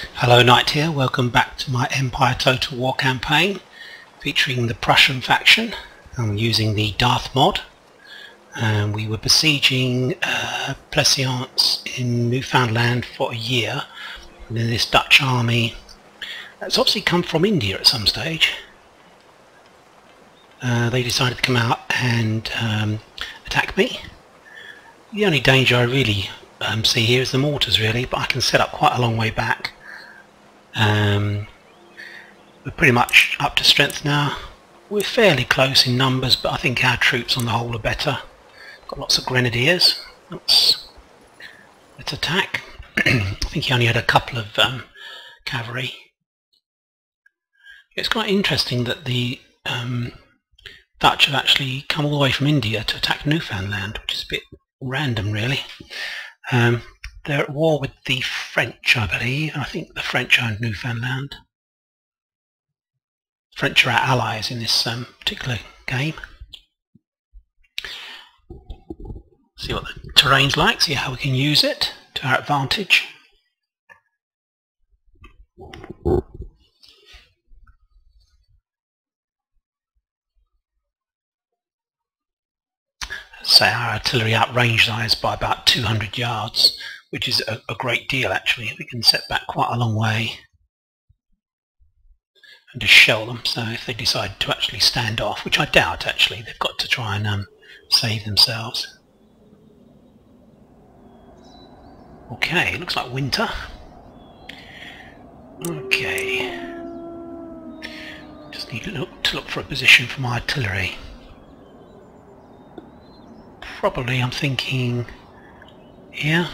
Hello, Knight here. Welcome back to my Empire Total War campaign featuring the Prussian faction. I'm using the Darthmod. We were besieging Prussia in Newfoundland for a year, and then this Dutch army that's obviously come from India at some stage. They decided to come out and attack me. The only danger I really see here is the mortars, really, but I can set up quite a long way back. We're pretty much up to strength now. We're fairly close in numbers, but I think our troops on the whole are better. Got lots of grenadiers. Let's attack. I think he only had a couple of cavalry. It's quite interesting that the Dutch have actually come all the way from India to attack Newfoundland, which is a bit random, really. They're at war with the French, I believe, and I think the French owned Newfoundland. French are our allies in this particular game. See what the terrain's like, see how we can use it to our advantage. So our artillery outranged ours by about 200 yards, which is a great deal actually. We can set back quite a long way and just shell them. So if they decide to actually stand off, which I doubt actually, they've got to try and save themselves. Okay, looks like winter. Okay, just need to look for a position for my artillery. Probably I'm thinking here.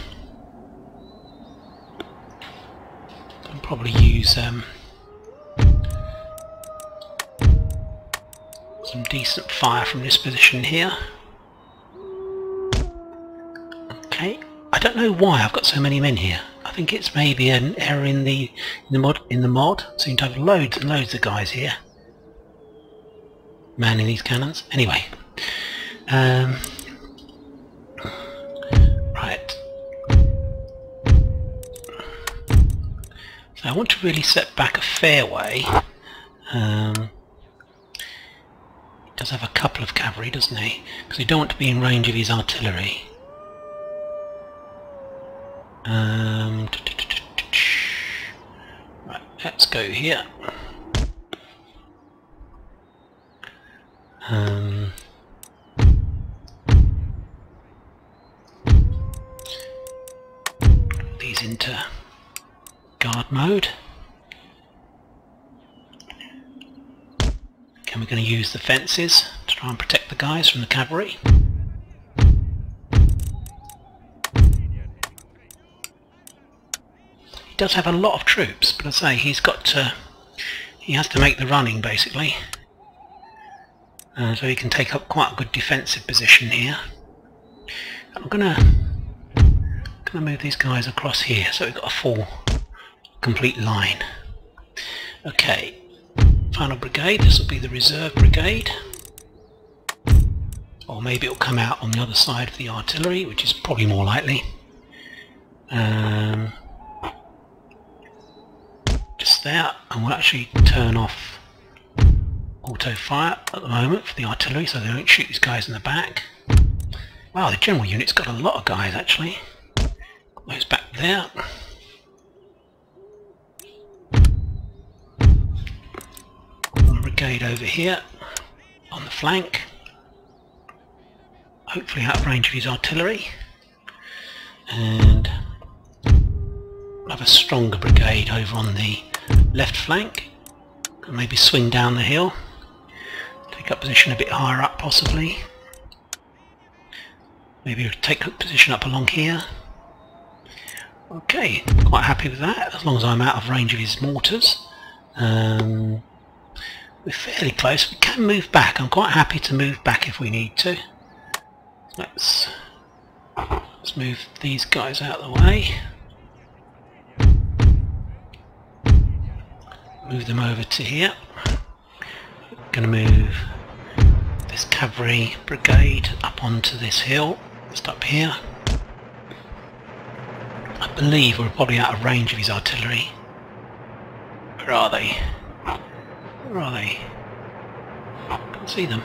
I'll probably use some decent fire from this position here. Okay, I don't know why I've got so many men here. I think it's maybe an error in the mod. I seem to have loads and loads of guys here manning these cannons. Anyway, right. So I want to really set back a fair way. He does have a couple of cavalry, doesn't he? Because we don't want to be in range of his artillery. Right, let's go here. Put these into guard mode. And we're going to use the fences to try and protect the guys from the cavalry. He does have a lot of troops, but I say he has to make the running basically, so he can take up quite a good defensive position here. I'm gonna move these guys across here so we've got a full complete line. Okay. Final brigade, this will be the reserve brigade, or maybe it will come out on the other side of the artillery, which is probably more likely. Just there, and we'll actually turn off auto fire at the moment for the artillery so they don't shoot these guys in the back. Wow, the general unit's got a lot of guys actually. Got those back there. Brigade over here on the flank, hopefully out of range of his artillery, and have a stronger brigade over on the left flank, and maybe swing down the hill, take up position a bit higher up possibly, maybe take up position up along here. Okay, quite happy with that as long as I'm out of range of his mortars. We're fairly close. We can move back. I'm quite happy to move back if we need to. Let's move these guys out of the way. Move them over to here. Going to move this cavalry brigade up onto this hill, just up here. I believe we're probably out of range of his artillery. Where are they? Where are they? Can't see them.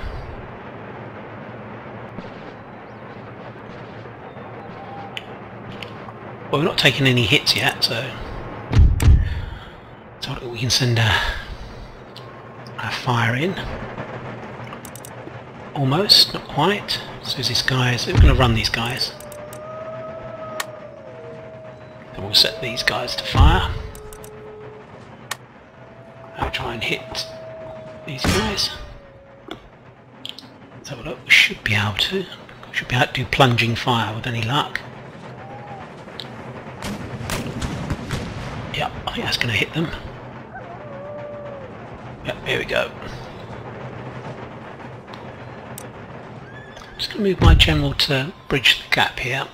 Well, we're not taking any hits yet, so we can send a fire in. Almost, not quite. So these guys, we're going to run these guys. Then we'll set these guys to fire. I'll try and hit these guys. Let's have a look. We should be able to. We should be able to do plunging fire with any luck. Yep, I think that's going to hit them. Yep, here we go. I'm just going to move my general to bridge the gap here.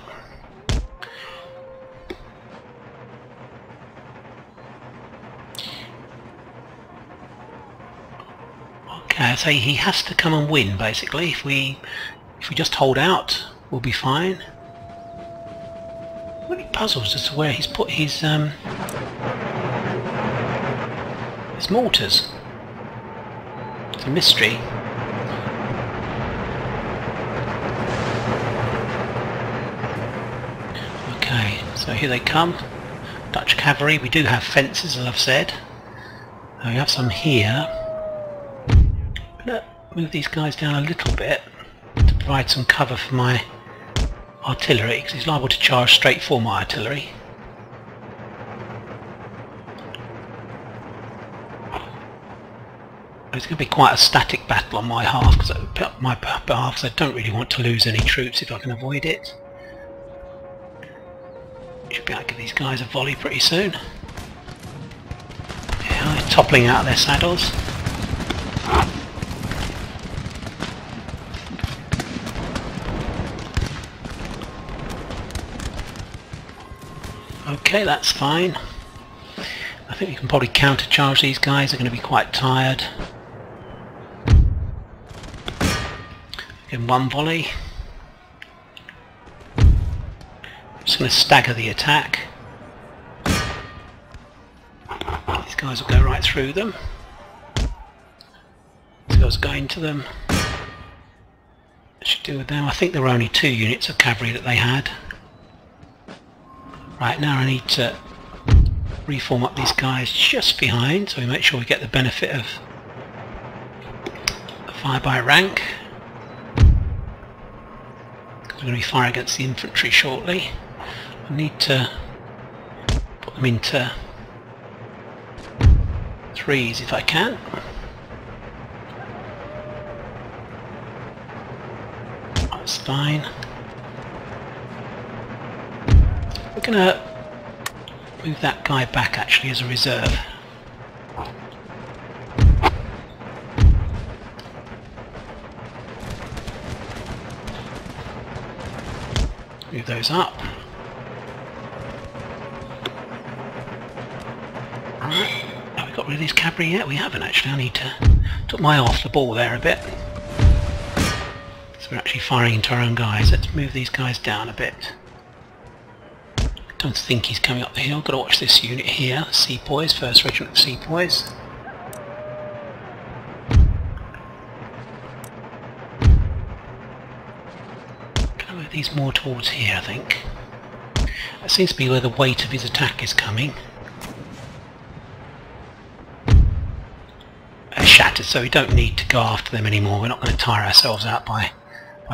Okay, so he has to come and win basically. If we just hold out, we'll be fine. I'm really puzzled as to where he's put his mortars. It's a mystery. Okay, so here they come. Dutch cavalry. We do have fences, as I've said. We have some here. I'm going to move these guys down a little bit to provide some cover for my artillery, because he's liable to charge straight for my artillery. It's going to be quite a static battle on my half, because I don't really want to lose any troops if I can avoid it. Should be able to give these guys a volley pretty soon. Yeah, they're toppling out of their saddles. Okay, that's fine. I think we can probably countercharge these guys. They're going to be quite tired. Give them one volley. I'm just going to stagger the attack. These guys will go right through them. These guys go into them. That should do with them. I think there were only 2 units of cavalry that they had. Right, now I need to reform up these guys just behind, so we make sure we get the benefit of a fire by rank. We're going to be firing against the infantry shortly. I need to put them into 3s if I can. That's fine. We're going to move that guy back actually as a reserve. Move those up. Alright, have we got rid of this cavalry yet? We haven't actually. I need to took my eye off the ball there a bit. So we're actually firing into our own guys. Let's move these guys down a bit. Don't think he's coming up the hill. Got to watch this unit here. Sepoys, 1st Regiment of Sepoys. Gonna move these more towards here, I think. That seems to be where the weight of his attack is coming. They're shattered, so we don't need to go after them anymore. We're not going to tire ourselves out by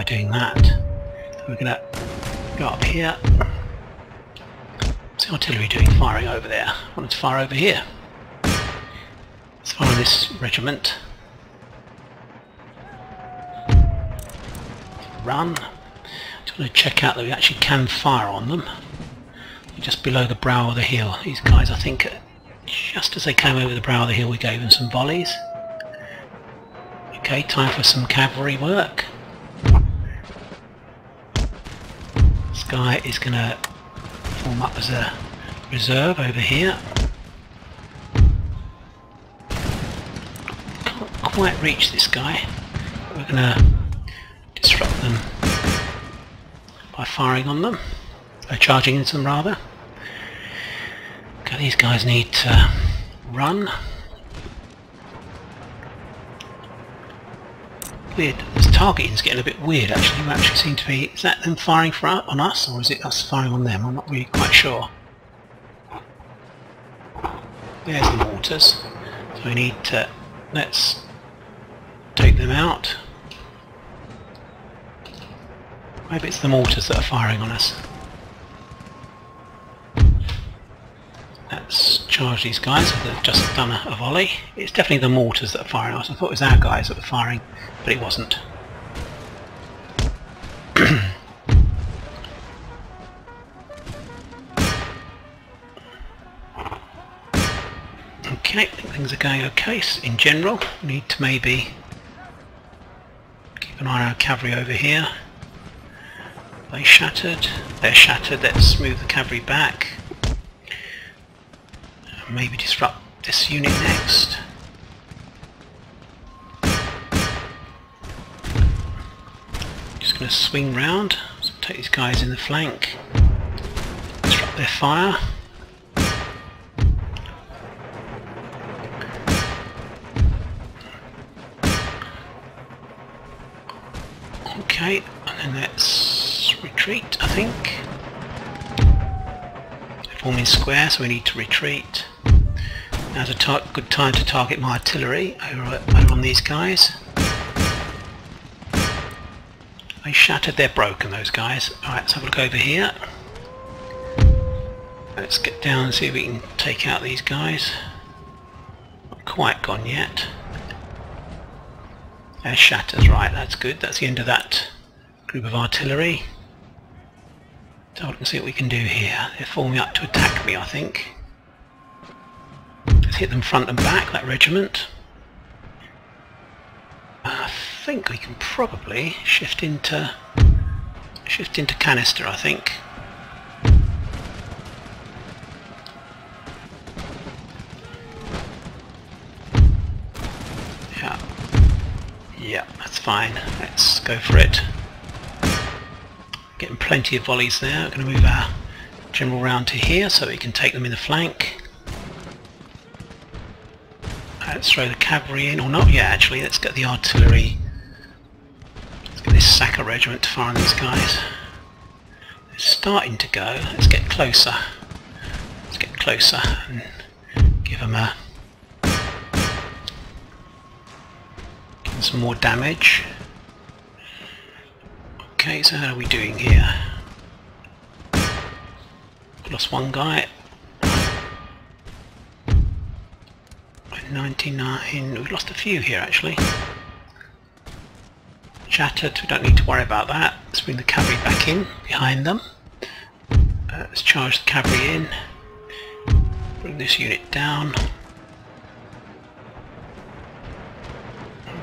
doing that. So we're going to go up here. What's the artillery doing firing over there? I wanted to fire over here. Let's fire this regiment. Run. Just want to check out that we actually can fire on them. Just below the brow of the hill. These guys, I think, just as they came over the brow of the hill, we gave them some volleys. Okay, time for some cavalry work. This guy is going to form up as a reserve over here. Can't quite reach this guy. We're going to disrupt them by firing on them, by charging into them rather. Okay, these guys need to run. weird. This targeting's getting a bit weird actually. We actually seem to be... Is that them firing on us, or is it us firing on them? I'm not really quite sure. There's the mortars. So we need to... Let's take them out. Maybe it's the mortars that are firing on us. Let's charge these guys. They've just done a volley. It's definitely the mortars that are firing on us. I thought it was our guys that were firing, but it wasn't. Okay, I think things are going okay in general. We need to maybe keep an eye on our cavalry over here. They shattered. They're shattered. Let's move the cavalry back. Maybe disrupt this unit next. Just going to swing round. So take these guys in the flank. Disrupt their fire. Okay, and then let's retreat, I think. They're forming square, so we need to retreat. Now's a good time to target my artillery over on these guys. They shattered, they're broken, those guys. Alright, let's have a look over here. Let's get down and see if we can take out these guys. Not quite gone yet. They're shattered, right, that's good. That's the end of that group of artillery. So we can see what we can do here. They're forming up to attack me, I think. Let's hit them front and back, that regiment. I think we can probably shift into canister, I think. Yeah, that's fine. Let's go for it. Getting plenty of volleys there. We're going to move our general round to here so we can take them in the flank. Let's throw the cavalry in, or not yet actually. Let's get the artillery. Let's get this Saka regiment to fire on these guys. It's starting to go. Let's get closer. Let's get closer and give them some more damage. Okay, so how are we doing here? Lost one guy. 99. We've lost a few here actually. Shattered. We don't need to worry about that. Let's bring the cavalry back in behind them. Let's charge the cavalry in. Bring this unit down.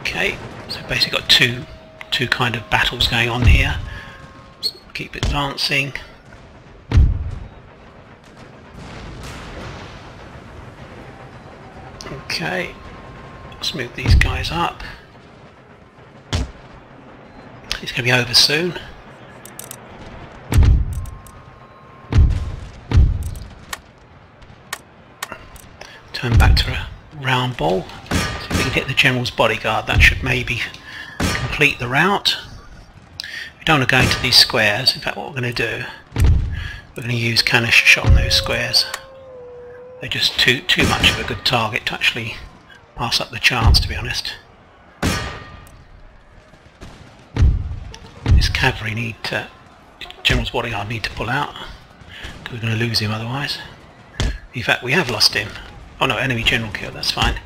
Okay, so basically got two kind of battles going on here. So keep advancing. Okay, let's move these guys up. It's going to be over soon. Turn back to a round ball. So if we can hit the general's bodyguard, that should maybe complete the route. We don't want to go into these squares. In fact, what we're going to do, we're going to use canister shot on those squares. They're just too much of a good target to actually pass up the chance, to be honest. This cavalry need to, general's bodyguard need to pull out, because we're going to lose him otherwise. In fact, we have lost him. Oh no, enemy general killed, that's fine.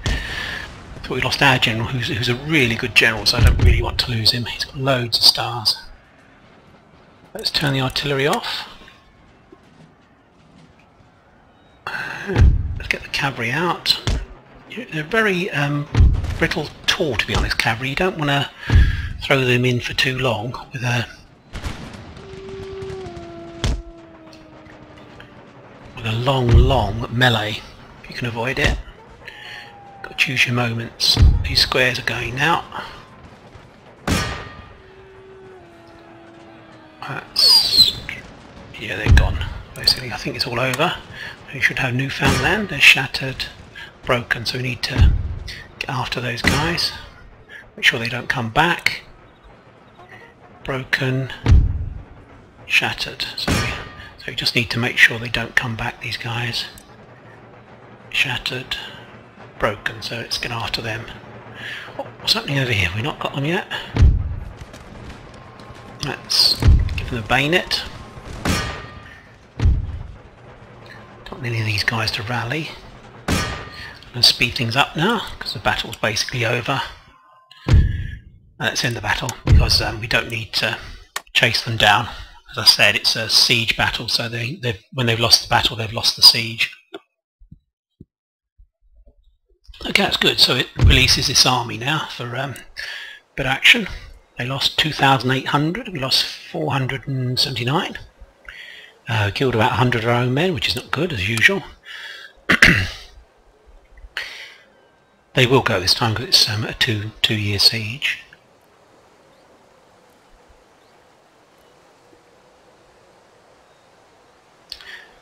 But we lost our general, who's a really good general, so I don't really want to lose him. He's got loads of stars. Let's turn the artillery off. Let's get the cavalry out. They're very brittle tool, to be honest, cavalry. You don't want to throw them in for too long with a long melee. If you can avoid it. Got to choose your moments. These squares are going now. Yeah, they're gone. Basically, I think it's all over. We should have Newfoundland. They're shattered, broken, so we need to get after those guys. Make sure they don't come back. Broken. Shattered. So you just need to make sure they don't come back, these guys. Shattered. Broken. So let's get after them. Oh, what's happening over here? Have we not got them yet? Let's give them a bayonet. Don't want any of these guys to rally. And speed things up now, because the battle's basically over. Let's end the battle, because we don't need to chase them down. As I said, it's a siege battle, so when they've lost the battle, they've lost the siege. Okay, that's good. So it releases this army now for better action. They lost 2,800, we lost 479. Killed about 100 of our own men, which is not good, as usual. They will go this time because it's a two-year siege.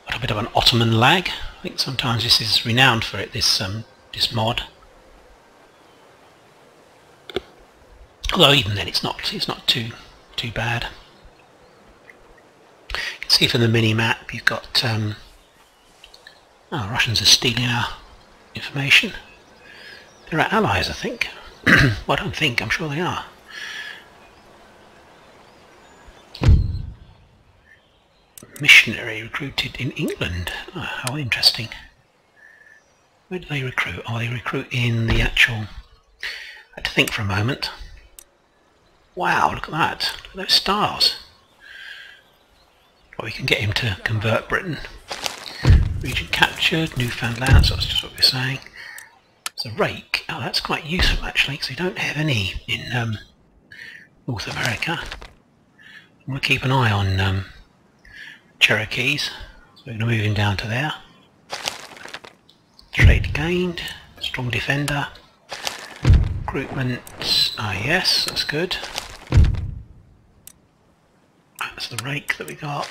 Got a bit of an Ottoman lag. I think sometimes this is renowned for it, this mod. Although even then it's not too bad. You can see from the mini-map you've got oh, Russians are stealing our information. They're our allies, I think. Well, I don't think, I'm sure they are. Missionary recruited in England. Oh, how interesting. Where do they recruit? Oh, they recruit in the actual... I had to think for a moment. Wow, look at that. Look at those stars. Well, we can get him to convert Britain. Region captured, Newfoundland, so that's just what we're saying. It's a rake. Oh, that's quite useful actually, because we don't have any in North America. I'm going to keep an eye on Cherokees, so we're going to move him down to there. Trade gained, strong defender. Recruitment, yes, that's good. That's the rake that we got.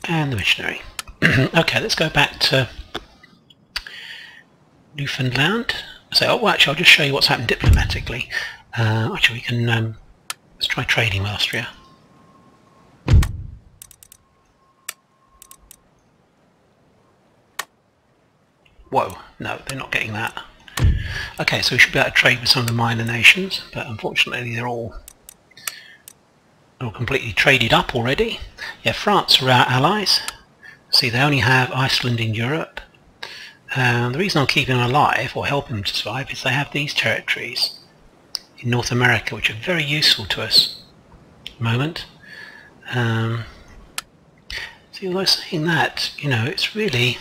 And the missionary. Okay, let's go back to Newfoundland. So, oh, well, actually, I'll just show you what's happened diplomatically. Actually, we can let's try trading with Austria. Whoa, no, they're not getting that. Okay, so we should be able to trade with some of the minor nations, but unfortunately they're all completely traded up already. Yeah, France are our allies. See, they only have Iceland in Europe. The reason I'm keeping them alive, or helping them to survive, is they have these territories in North America, which are very useful to us at the moment. See, although saying that, you know, it's really...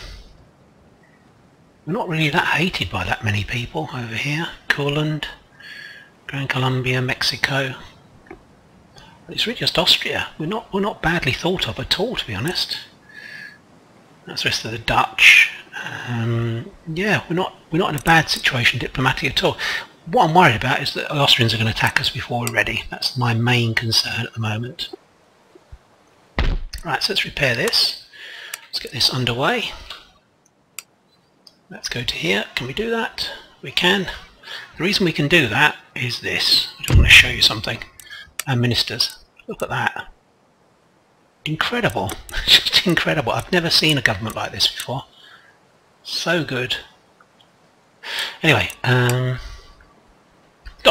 we're not really that hated by that many people over here. Courland, Gran Colombia, Mexico. But it's really just Austria. We're not badly thought of at all, to be honest. That's the rest of the Dutch. Yeah, we're not in a bad situation diplomatically at all. What I'm worried about is that the Austrians are going to attack us before we're ready. That's my main concern at the moment. Right, so let's repair this. Let's get this underway. Let's go to here. Can we do that? We can. The reason we can do that is this. I just want to show you something. Our ministers. Look at that. Incredible. Just incredible. I've never seen a government like this before. So good. Anyway, not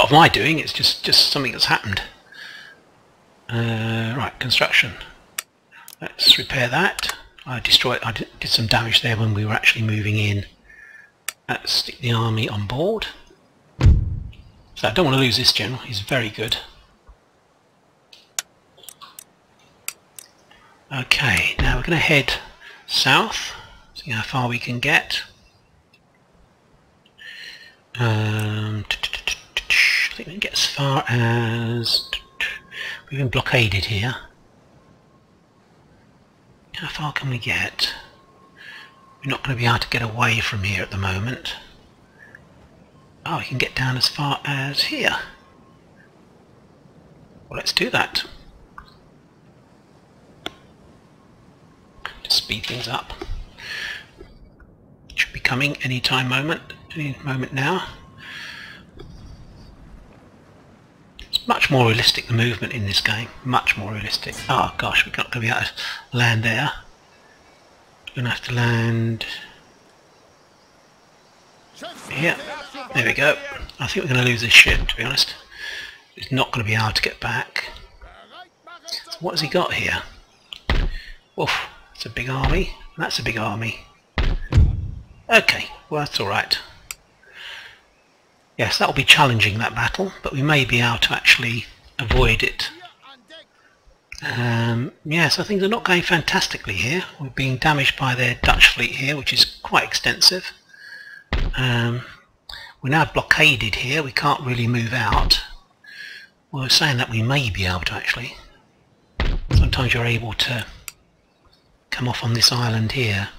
of my doing, it's just something that's happened. Right, construction. Let's repair that. I did some damage there when we were actually moving in. Let's stick the army on board. So I don't want to lose this general, he's very good. Okay, now we're going to head south, see how far we can get. I think we can get as far as... we've been blockaded here. How far can we get? We're not going to be able to get away from here at the moment. Oh, we can get down as far as here. Well, let's do that. To speed things up. Should be coming any moment now. much more realistic, the movement in this game. Much more realistic. Oh gosh, we're not going to be able to land there. We're going to have to land here. There we go. I think we're going to lose this ship, to be honest. It's not going to be able to get back. So what has he got here? Oof, it's a big army. That's a big army. Okay, well that's alright. Yes, that will be challenging, that battle, but we may be able to actually avoid it. Yeah, so things are not going fantastically here. We're being damaged by their Dutch fleet here, which is quite extensive. We're now blockaded here, we can't really move out. Well, we're saying that we may be able to actually. Sometimes you're able to come off on this island here.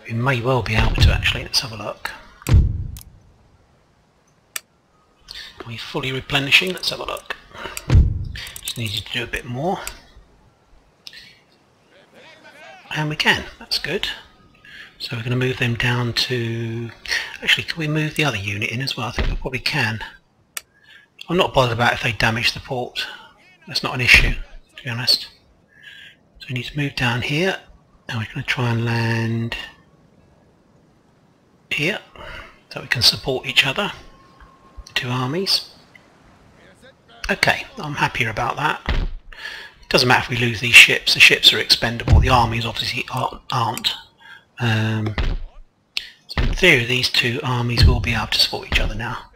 We may well be able to actually. Let's have a look. Are we fully replenishing? Let's have a look. Just needed to do a bit more. And we can. That's good. So we're going to move them down to... Actually, can we move the other unit in as well? I think we probably can. I'm not bothered about if they damage the port. That's not an issue, to be honest. So we need to move down here. And we're going to try and land here, so we can support each other. Two armies. Okay, I'm happier about that. It doesn't matter if we lose these ships. The ships are expendable. The armies obviously aren't. So in theory, these two armies will be able to support each other now.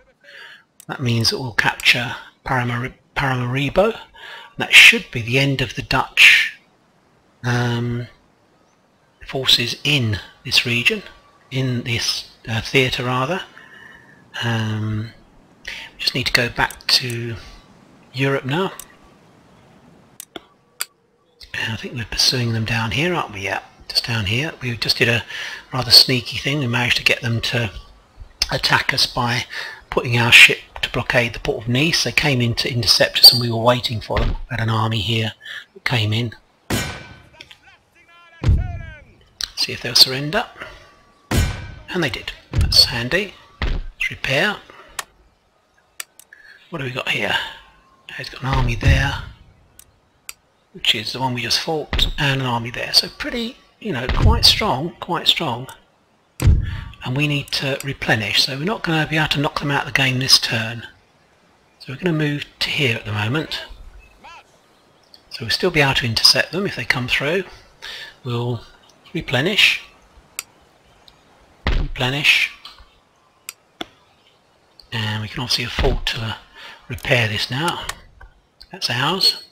That means that we'll capture Paramaribo. And that should be the end of the Dutch forces in this region. In this theatre rather. We just need to go back to Europe now. And I think we're pursuing them down here, aren't we? Yeah, just down here. We just did a rather sneaky thing. We managed to get them to attack us by putting our ship to blockade the port of Nice. They came in to intercept us and we were waiting for them. We had an army here that came in. See if they'll surrender. And they did. That's handy. Let's repair. What do we got here? He's got an army there, which is the one we just fought, and an army there. So pretty, you know, quite strong, quite strong. And we need to replenish, so we're not going to be able to knock them out of the game this turn. So we're going to move to here at the moment. So we'll still be able to intercept them if they come through. We'll replenish. And we can obviously afford to repair this now. That's ours.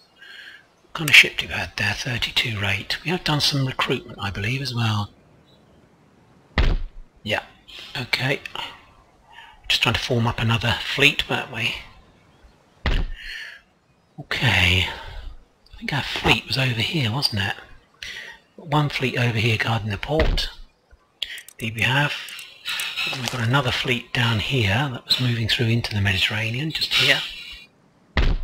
What kind of ship do we have there? 32 rate. We have done some recruitment, I believe, as well. Yeah, okay. Just trying to form up another fleet, weren't we? Okay. I think our fleet was over here, wasn't it? One fleet over here guarding the port. Indeed we have. And we've got another fleet down here that was moving through into the Mediterranean, just here. I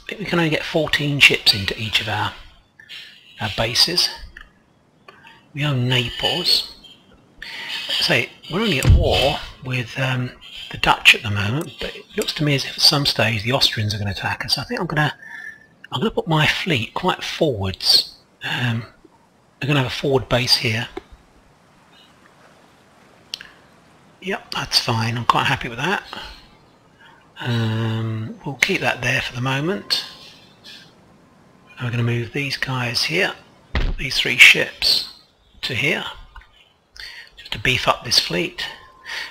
think we can only get 14 ships into each of our bases. We own Naples. Like I say, we're only at war with the Dutch at the moment, but it looks to me as if at some stage the Austrians are going to attack us. I think I'm going to put my fleet quite forwards. We're going to have a forward base here. Yep, that's fine. I'm quite happy with that. We'll keep that there for the moment. And we're going to move these guys here, these 3 ships, to here, just to beef up this fleet.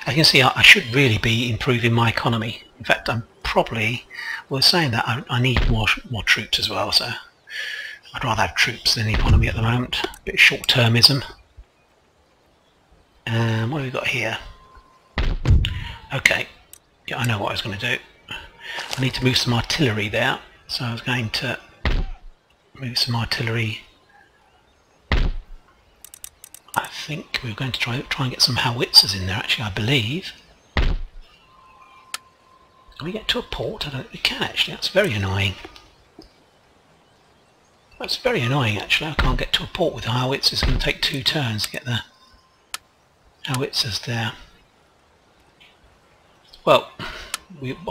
As you can see, I should really be improving my economy. In fact, I'm probably, well, saying that I need more troops as well. So I'd rather have troops than economy at the moment. A bit of short-termism. What have we got here? Okay, yeah, I know what I was going to do. I need to move some artillery there, so I was going to move some artillery. I think we were going to try and get some howitzers in there, actually, I believe. Can we get to a port? I don't think we can, actually. That's very annoying. That's very annoying, actually. I can't get to a port with the howitzers. It's going to take 2 turns to get the howitzers there. Well,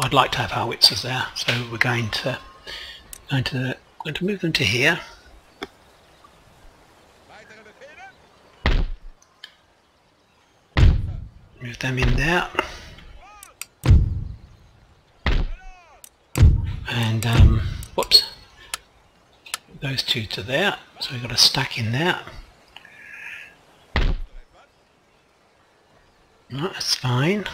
I'd like to have howitzers there, so we're going to move them to here. Move them in there. And whoops, those two to there, so we've got a stack in there. No, that's fine.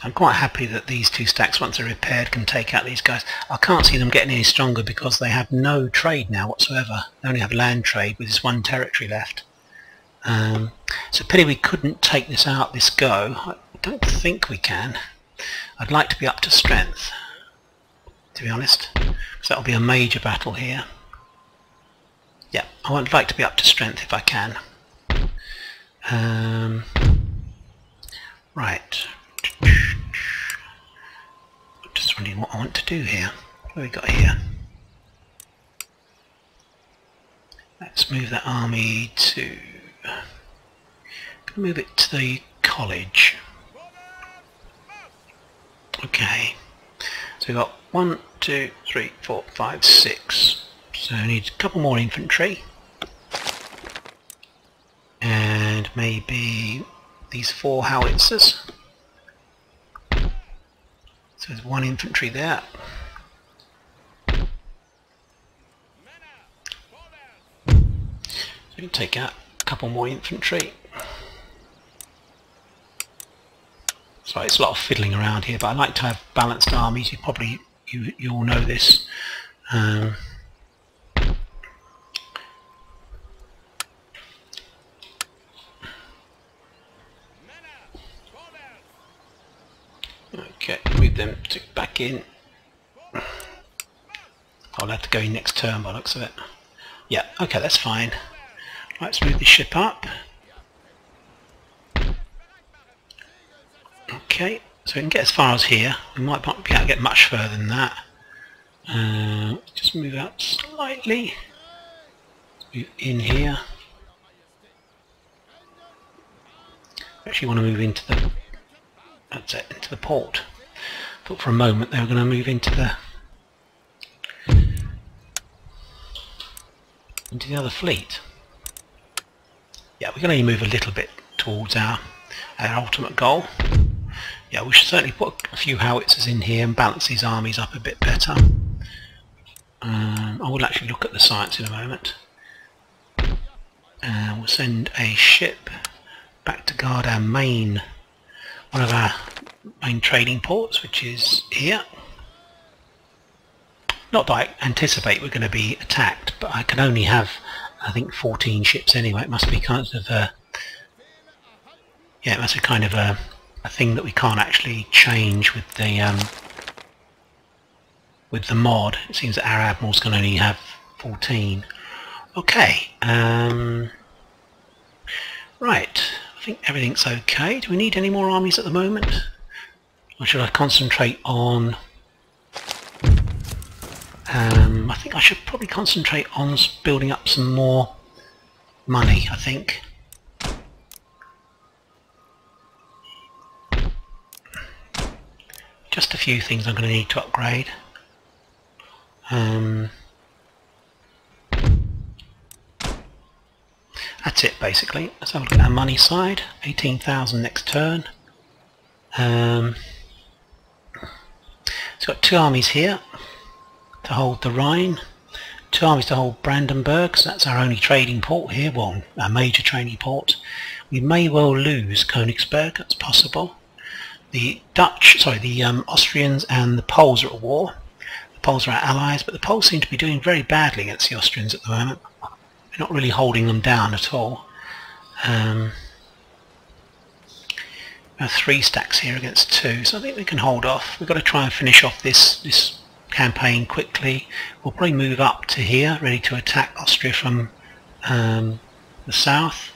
I'm quite happy that these two stacks, once they're repaired, can take out these guys. I can't see them getting any stronger because they have no trade now whatsoever. They only have land trade with this one territory left. It's a pity we couldn't take this out this go. I don't think we can. I'd like to be up to strength, to be honest, because that'll be a major battle here. Yeah, I would like to be up to strength if I can. Right. I'm just wondering what I want to do here. What have we got here? Let's move that army to... move it to the college. Okay, so we've got 1, 2, 3, 4, 5, 6. So I need a couple more infantry. And maybe these 4 howitzers. So there's 1 infantry there. So we can take out a couple more infantry. Sorry, it's a lot of fiddling around here, but I like to have balanced armies. You all know this. Okay, move them back in. I'll have to go in next turn by the looks of it. Yeah, okay, that's fine. Let's move the ship up. Okay, so we can get as far as here. We might not be able to get much further than that. Just move out slightly. Move in here. Actually want to move into the... that's it, into the port. Thought for a moment they were going to move into the other fleet. Yeah, we can only move a little bit towards our ultimate goal. Yeah, we should certainly put a few howitzers in here and balance these armies up a bit better. I will actually look at the science in a moment. We'll send a ship back to guard our one of our main trading ports, which is here. Not that I anticipate we're going to be attacked, but I can only have, I think, 14 ships anyway. It must be kind of a... yeah, it must be kind of a thing that we can't actually change with the mod. It seems that our admirals can only have 14. Okay, right, I think everything's okay. Do we need any more armies at the moment? Or should I concentrate on... I think I should probably concentrate on building up some more money, I think. Just a few things I'm going to need to upgrade. That's it basically. Let's have a look at our money side. 18,000 next turn. It's got 2 armies here to hold the Rhine, 2 armies to hold Brandenburg, so that's our only trading port here, well, our major trading port. We may well lose Königsberg, that's possible. The Austrians and the Poles are at war. The Poles are our allies, but the Poles seem to be doing very badly against the Austrians at the moment. We're not really holding them down at all. We have 3 stacks here against 2, so I think we can hold off. We've got to try and finish off this campaign quickly. We'll probably move up to here, ready to attack Austria from the south.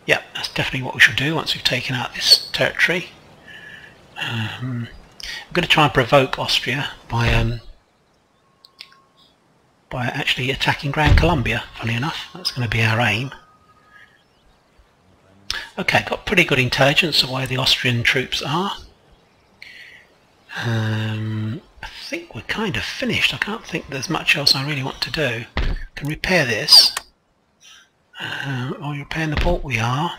Yep, that's definitely what we should do once we've taken out this territory. I'm going to try and provoke Austria by actually attacking Grand Columbia, funny enough. That's going to be our aim. Okay, got pretty good intelligence of where the Austrian troops are. I think we're kind of finished. I can't think there's much else I really want to do. Can repair this. Are you repairing the port? We are.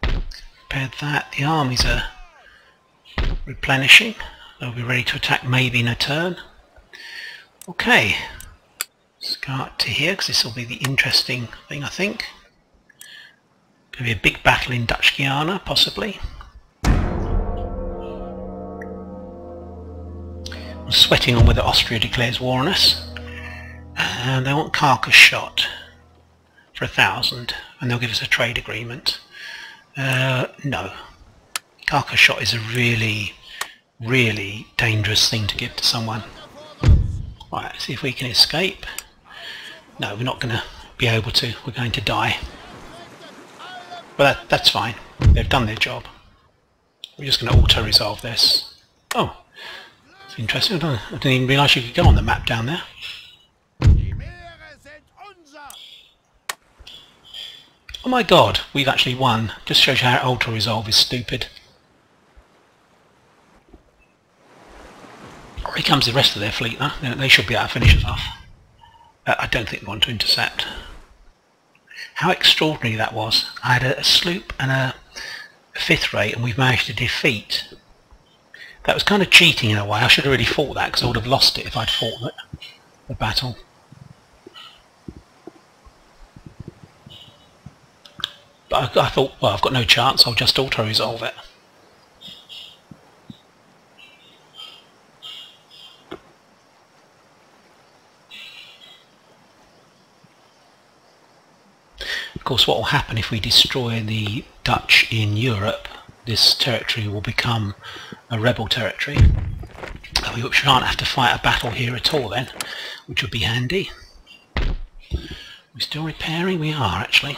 Repaired that. The armies are replenishing. They'll be ready to attack maybe in a turn. Okay. Let's go up to here because this will be the interesting thing, I think. Going to be a big battle in Dutch Guiana, possibly. I'm sweating on whether Austria declares war on us. And they want carcass shot for 1,000, and they'll give us a trade agreement. No. Carcass shot is a really, really dangerous thing to give to someone. Right, see if we can escape. No, we're not going to be able to. We're going to die. But that's fine. They've done their job. We're just going to auto-resolve this. Oh, it's interesting. I didn't even realise you could go on the map down there. Oh my god, we've actually won. Just shows you how auto-resolve is stupid. Here comes the rest of their fleet now. They should be able to finish us off. I don't think they want to intercept. How extraordinary that was. I had a sloop and a fifth rate, and we've managed to defeat. That was kind of cheating in a way. I should have really fought that because I would have lost it if I'd fought the battle. But I thought, well, I've got no chance, I'll just auto-resolve it. Of course, what will happen if we destroy the Dutch in Europe, this territory will become a rebel territory. We shan't have to fight a battle here at all then, which would be handy. We're still repairing? We are actually.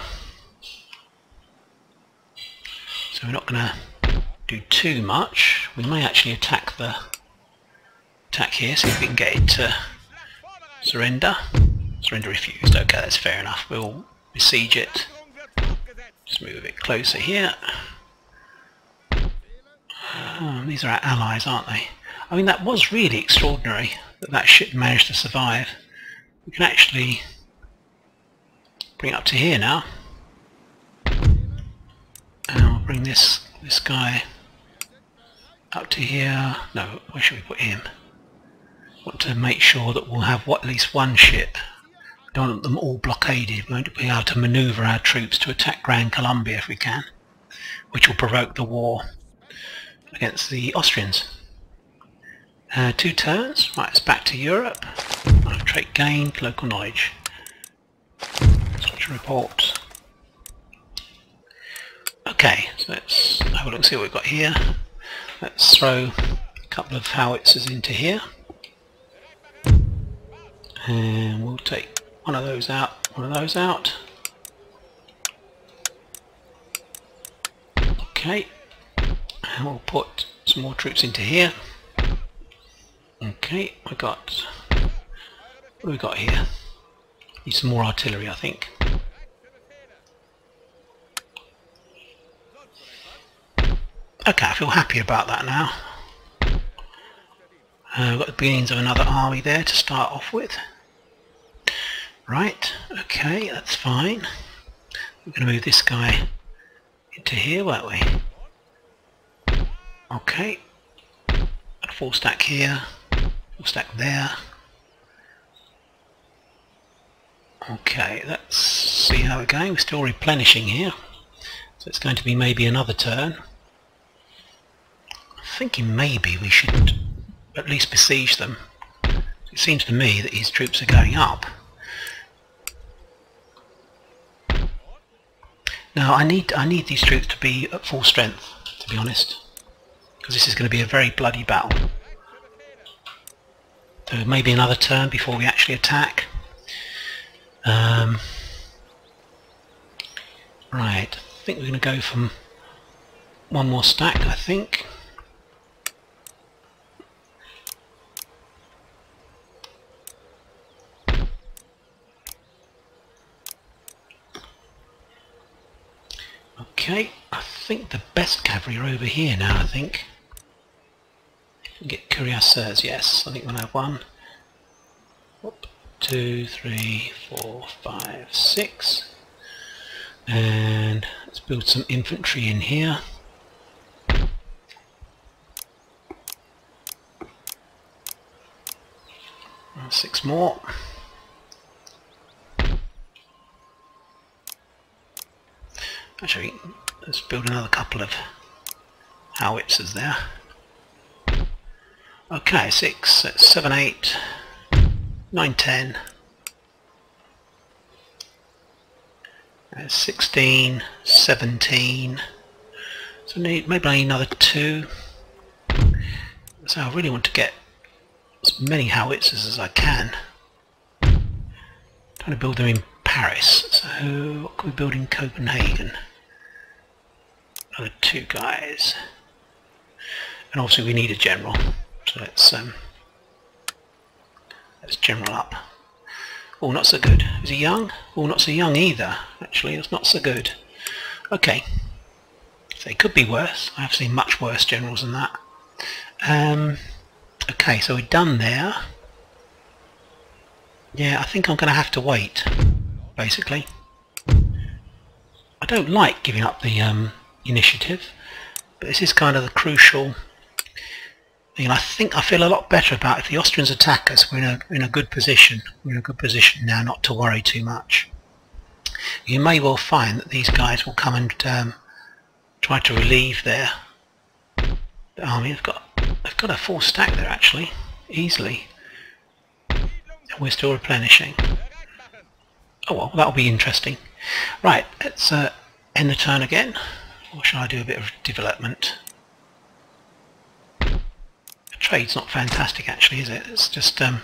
So we're not going to do too much. We may actually attack here, see if we can get it to surrender. Surrender refused. Okay, that's fair enough. We'll besiege it. Just move a bit closer here. These are our allies, aren't they? I mean, that was really extraordinary that that ship managed to survive. We can actually bring it up to here now. And we'll bring this guy up to here. No, where should we put him? Want to make sure that we'll have at least one ship. Don't want them all blockaded. We won't be able to manoeuvre our troops to attack Grand Columbia if we can, which will provoke the war against the Austrians. 2 turns. Right, it's back to Europe. Trait gained, local knowledge. Such a report. Okay, so let's have a look and see what we've got here. Let's throw a couple of howitzers into here. And we'll take one of those out, one of those out. Okay, and we'll put some more troops into here. Okay, what do we got here? Need some more artillery, I think. Okay, I feel happy about that now. We've got the beginnings of another army there to start off with. Right, okay, that's fine. We're going to move this guy into here, won't we? Okay. A full stack here, full stack there. Okay, let's see how we're going. We're still replenishing here. So it's going to be maybe another turn. I'm thinking maybe we should at least besiege them. It seems to me that his troops are going up. Now I need these troops to be at full strength, to be honest, because this is going to be a very bloody battle. So maybe another turn before we actually attack. Right, I think we're going to go from one more stack, I think. Okay, I think the best cavalry are over here now, I think. Get cuirassiers, yes, I think we'll have 1, 2, 3, 4, 5, 6. And let's build some infantry in here. 6 more. Actually, let's build another couple of howitzers there. Okay, 6, 7, 8, 9, 10, 16, 17. So maybe I need another 2. So I really want to get as many howitzers as I can. I'm trying to build them in Paris. So what can we build in Copenhagen? Another 2 guys. And obviously we need a general. So let's general up. Oh, not so good. Is he young? Oh, not so young either. Actually, it's not so good. Okay. So it could be worse. I have seen much worse generals than that. Okay, so we're done there. Yeah, I think I'm going to have to wait, basically. I don't like giving up the initiative, but this is kind of the crucial thing. I think I feel a lot better about if the Austrians attack us. We're in a good position. We're in a good position now not to worry too much. You may well find that these guys will come and try to relieve their army. They've got a full stack there actually, easily. And we're still replenishing. Oh well, that'll be interesting. Right, let's end the turn again. Or shall I do a bit of development? The trade's not fantastic actually, is it? It's just have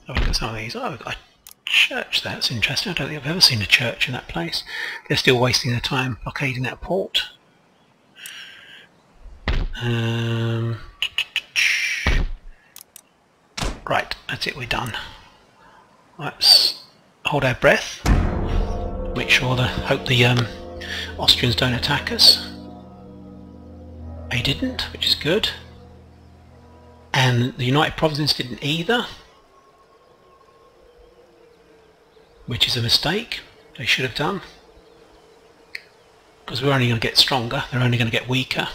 a look at some of these. Oh, we've got a church there. That's interesting. I don't think I've ever seen a church in that place. They're still wasting their time blockading that port. Right, that's it, we're done. Let's hold our breath. Make sure hope the Austrians don't attack us. They didn't, which is good. And the United Provinces didn't either, which is a mistake. They should have done. Because we're only going to get stronger, they're only going to get weaker.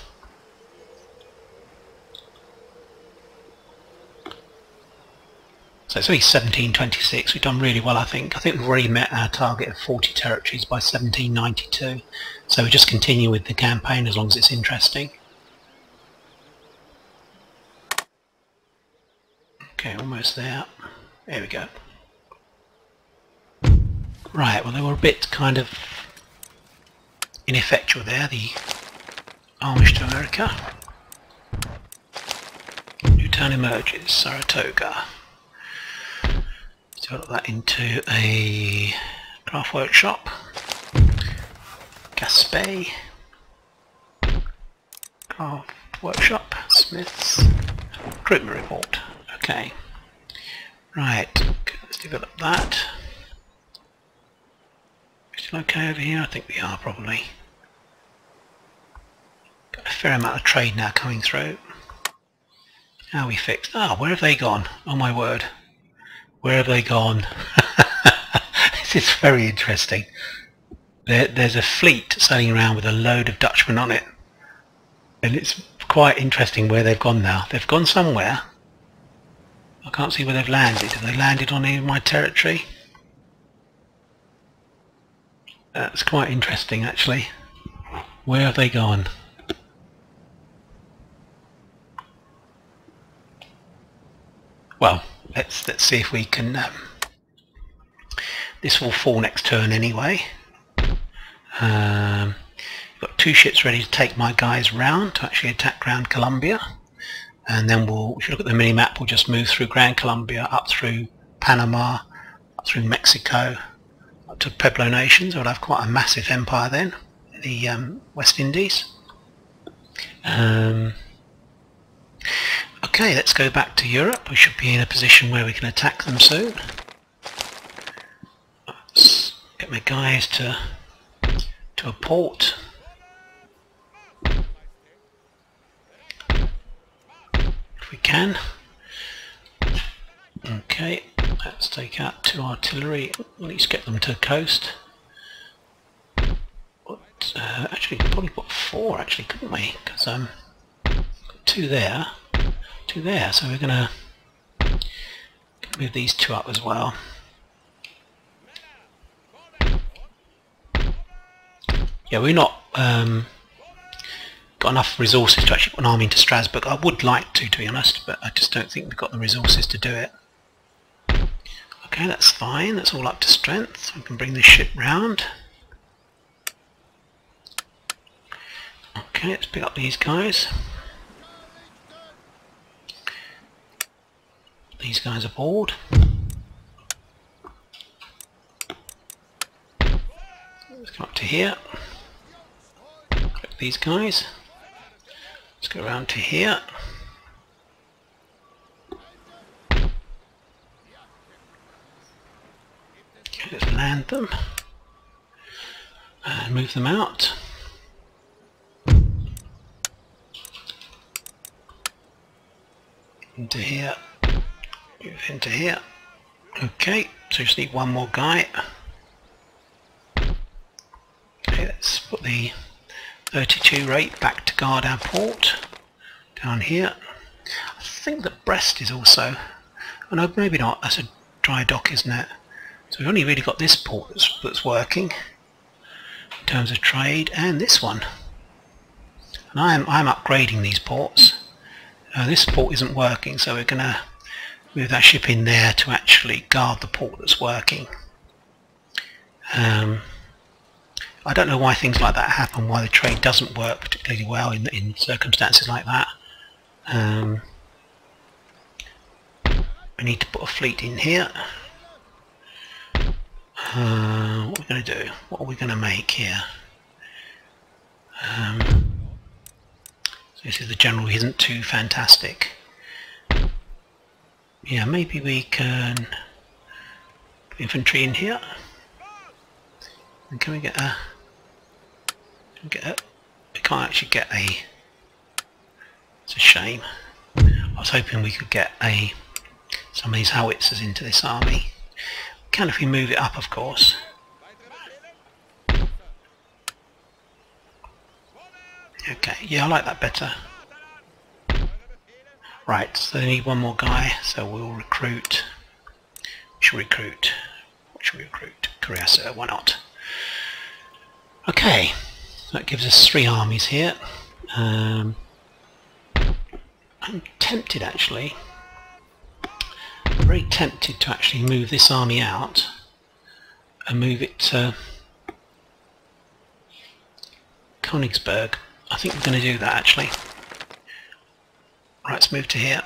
So it's only 1726, we've done really well I think. I think we've already met our target of 40 territories by 1792. So we just continue with the campaign as long as it's interesting. Okay, almost there. There we go. Right, well they were a bit kind of ineffectual there, the Amish to America. New town emerges, Saratoga. Develop that into a craft workshop. Gaspé. Craft workshop. Smiths. Recruitment report. Okay. Right. Let's develop that. Still okay over here? I think we are probably. Got a fair amount of trade now coming through. How are we fixed? Ah, where have they gone? Oh my word. Where have they gone? This is very interesting. There's a fleet sailing around with a load of Dutchmen on it. And it's quite interesting where they've gone now. They've gone somewhere. I can't see where they've landed. Have they landed on any of my territory? That's quite interesting actually. Where have they gone? Well, let's see if we can. This will fall next turn anyway. I've got 2 ships ready to take my guys round to actually attack Grand Columbia, and then if you look at the mini map, we'll just move through Grand Columbia, up through Panama, up through Mexico, up to Pueblo Nations. We'll have quite a massive empire then, the West Indies. Okay, let's go back to Europe. We should be in a position where we can attack them soon. Let's get my guys to to a port. If we can. Okay, let's take out 2 artillery. We'll at least get them to the coast. But, actually, probably put 4 actually, couldn't we? Because 2 there, 2 there. So we're gonna move these 2 up as well. Yeah, we're not got enough resources to actually put an army into Strasbourg. I would like to be honest, but I just don't think we've got the resources to do it. Okay, that's fine. That's all up to strength. We can bring this ship round. Okay, let's pick up these guys. These guys aboard. Let's come up to here. Click these guys. Let's go around to here. Okay, let's land them and move them out. Into here. Move into here. Okay, so just need 1 more guy. Okay, let's put the 32 rate back to guard our port down here. I think that Brest is also, oh no, maybe not, that's a dry dock, isn't it? So we've only really got this port that's working in terms of trade, and this one. And I'm upgrading these ports. This port isn't working, so we're going to move that ship in there to actually guard the port that's working. I don't know why things like that happen, why the trade doesn't work particularly well in circumstances like that. We need to put a fleet in here. What are we going to do? What are we going to make here? So this is the general who isn't too fantastic. Yeah, maybe we can put infantry in here. And can we get a... we can't actually get a... It's a shame. I was hoping we could get some of these howitzers into this army. We can if we move it up, of course. Okay, yeah, I like that better. Right, so they need 1 more guy, so we'll recruit. We should recruit. What should we recruit? Cuirassier, why not? Okay, that gives us 3 armies here. I'm tempted actually. I'm very tempted to actually move this army out and move it to Königsberg. I think we're going to do that actually. Right, let's move to here.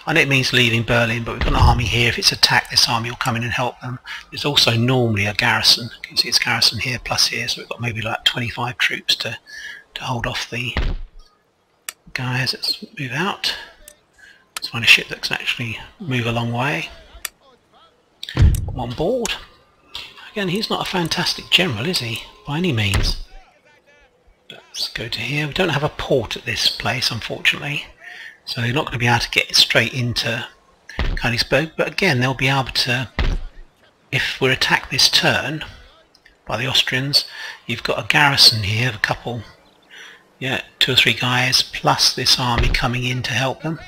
I know it means leaving Berlin, but we've got an army here. If it's attacked, this army will come in and help them. There's also normally a garrison. You can see it's garrison here plus here, so we've got maybe like 25 troops to hold off the guys. Let's move out. Let's find a ship that can actually move a long way. Come on board. Again, he's not a fantastic general, is he? By any means. Let's go to here. We don't have a port at this place, unfortunately, so they're not going to be able to get straight into Königsberg, but again they'll be able to, if we're attacked this turn by the Austrians, you've got a garrison here of a couple, yeah, 2 or 3 guys plus this army coming in to help them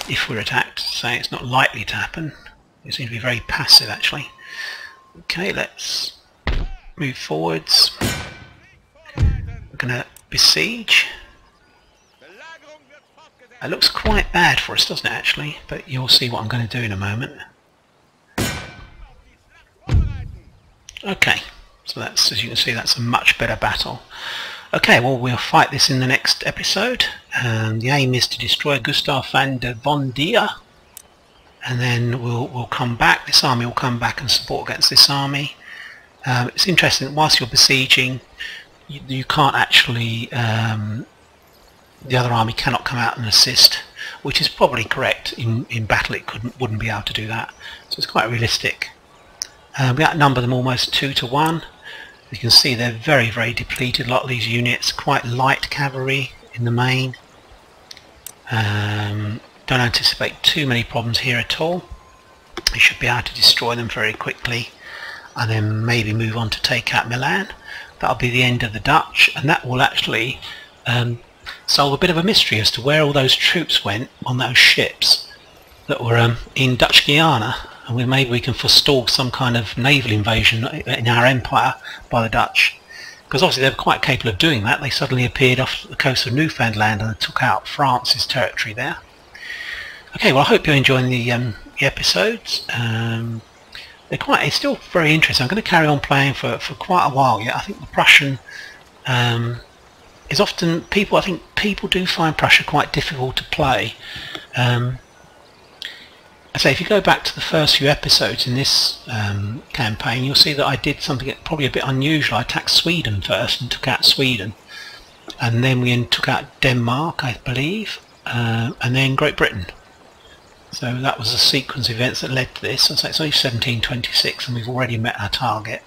if we're attacked. So it's not likely to happen. They seem to be very passive actually. Okay, let's move forwards. We're going to besiege. It looks quite bad for us, doesn't it actually, but you'll see what I'm going to do in a moment. Okay, so that's, as you can see, that's a much better battle. Okay, well we'll fight this in the next episode, and the aim is to destroy Gustav van der von Deer, and then we'll come back. This army will come back and support against this army. It's interesting, whilst you're besieging, you can't actually, the other army cannot come out and assist, which is probably correct. In battle it wouldn't be able to do that, so it's quite realistic. We outnumber them almost 2 to 1. You can see they're very, very depleted. A lot of these units, quite light cavalry in the main. Don't anticipate too many problems here at all. We should be able to destroy them very quickly, and then maybe move on to take out Milan. That'll be the end of the Dutch, and that will actually solve a bit of a mystery as to where all those troops went on those ships that were in Dutch Guiana, and maybe we can forestall some kind of naval invasion in our empire by the Dutch, because obviously they were quite capable of doing that. They suddenly appeared off the coast of Newfoundland and took out France's territory there. Okay, well, I hope you're enjoying the episodes. It's still very interesting. I'm going to carry on playing for quite a while yet. I think the Prussian is often, I think people do find Prussia quite difficult to play. I say, if you go back to the first few episodes in this campaign, you'll see that I did something probably a bit unusual. I attacked Sweden first and took out Sweden, and then we took out Denmark, I believe, and then Great Britain. So that was a sequence of events that led to this. So it's only 1726 and we've already met our target.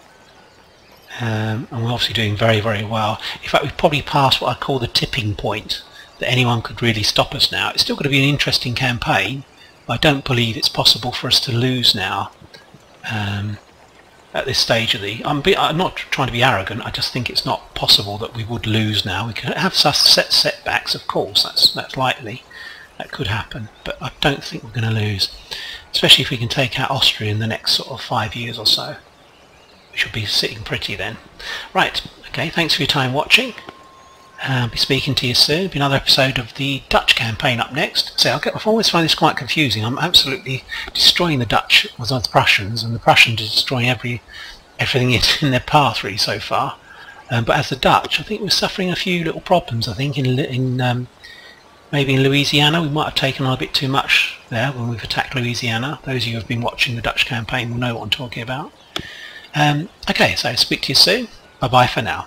And we're obviously doing very, very well. In fact, we've probably passed what I call the tipping point, that anyone could really stop us now. It's still going to be an interesting campaign, but I don't believe it's possible for us to lose now at this stage of the... I'm not trying to be arrogant, I just think it's not possible that we would lose now. We can have setbacks, of course, that's likely. That could happen, but I don't think we're going to lose, especially if we can take out Austria in the next sort of 5 years or so. We should be sitting pretty then. Right, okay, thanks for your time watching. I'll be speaking to you soon. There'll be another episode of the Dutch campaign up next. So I always find this quite confusing. I'm absolutely destroying the Dutch with the Prussians, and the Prussians are destroying everything in their path really so far. But as the Dutch, I think we're suffering a few little problems. I think maybe in Louisiana we might have taken on a bit too much there when we've attacked Louisiana. Those of you who have been watching the Dutch campaign will know what I'm talking about. Okay, so speak to you soon. Bye bye for now.